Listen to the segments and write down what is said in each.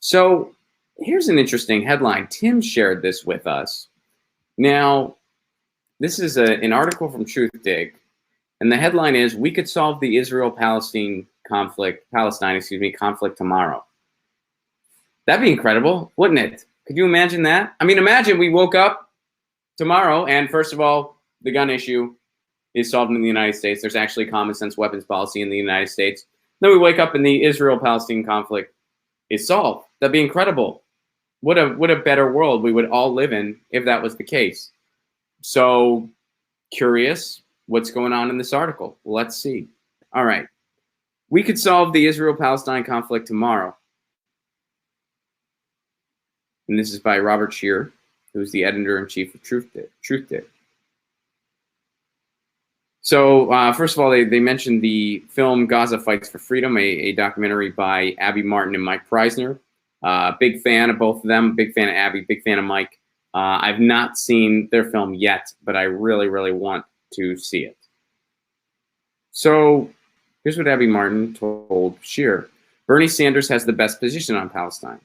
So here's an interesting headline. Tim shared this with us. Now, this is an article from TruthDig, and the headline is, "We could solve the Israel-Palestine conflict tomorrow." That'd be incredible, wouldn't it? Could you imagine that? I mean, imagine we woke up tomorrow and, first of all, the gun issue is solved in the United States. There's actually common sense weapons policy in the United States. Then we wake up and the Israel-Palestine conflict is solved. That'd be incredible. What a better world we would all live in if that was the case. So curious what's going on in this article. Let's see. All right. We could solve the Israel-Palestine conflict tomorrow. And this is by Robert Shear, who's the editor-in-chief of TruthDig. So first of all, they mentioned the film Gaza Fights for Freedom, a documentary by Abby Martin and Mike Preisner. Big fan of both of them, big fan of Abby, big fan of Mike. I've not seen their film yet, but I really, really want to see it. So here's what Abby Martin told Shear. Bernie Sanders has the best position on Palestine.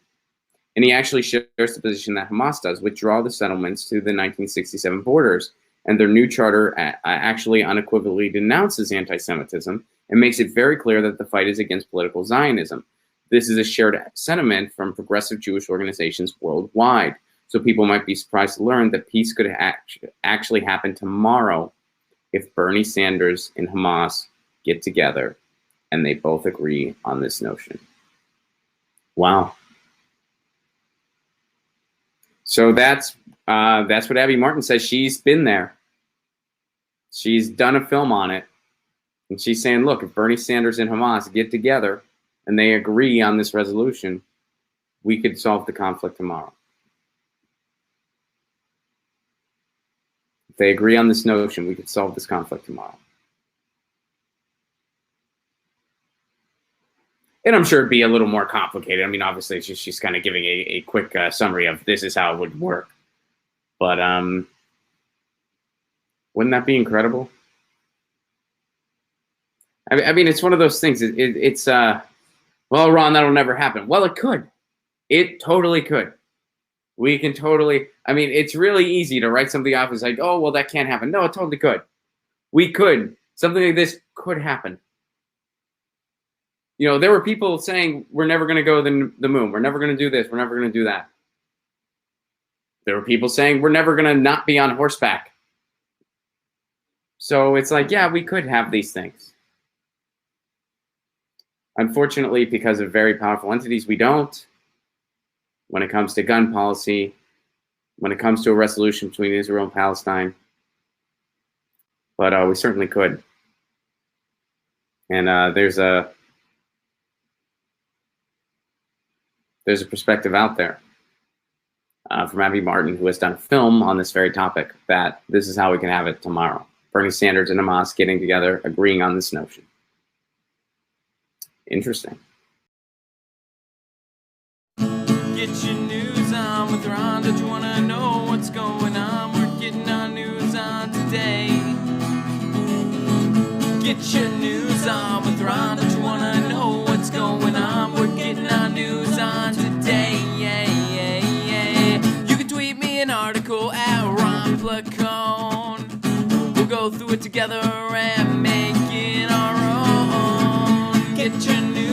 And he actually shares the position that Hamas does, withdraw the settlements to the 1967 borders. And their new charter actually unequivocally denounces anti-Semitism and makes it very clear that the fight is against political Zionism. This is a shared sentiment from progressive Jewish organizations worldwide. So people might be surprised to learn that peace could actually happen tomorrow if Bernie Sanders and Hamas get together and they both agree on this notion. Wow. So that's what Abby Martin says. She's been there. She's done a film on it. And she's saying, look, if Bernie Sanders and Hamas get together and they agree on this resolution, we could solve the conflict tomorrow. If they agree on this notion, we could solve this conflict tomorrow. And I'm sure it'd be a little more complicated. I mean, obviously, she's kind of giving a quick summary of this is how it would work. But wouldn't that be incredible? I mean, it's one of those things. It's well, Ron, that'll never happen. Well, it could. It totally could. We can totally. I mean, it's really easy to write something off as like, oh, well, that can't happen. No, it totally could. We could. Something like this could happen. You know, there were people saying, we're never going to go to the moon. We're never going to do this. We're never going to do that. There were people saying, we're never going to not be on horseback. So it's like, yeah, we could have these things. Unfortunately, because of very powerful entities, we don't. When it comes to gun policy, when it comes to a resolution between Israel and Palestine. But we certainly could. And there's a perspective out there from Abby Martin, who has done a film on this very topic, that this is how we can have it tomorrow. Bernie Sanders and Hamas getting together, agreeing on this notion. Interesting. Get your news on with Ron. Don't you want to know what's going on? We're getting our news on today. Get your news on with Ron. Don't you want to know what's going on? We're getting our news on today. Yeah, yeah, yeah. You can tweet me an article at Ron Placone. We'll go through it together and make it our own. Get your news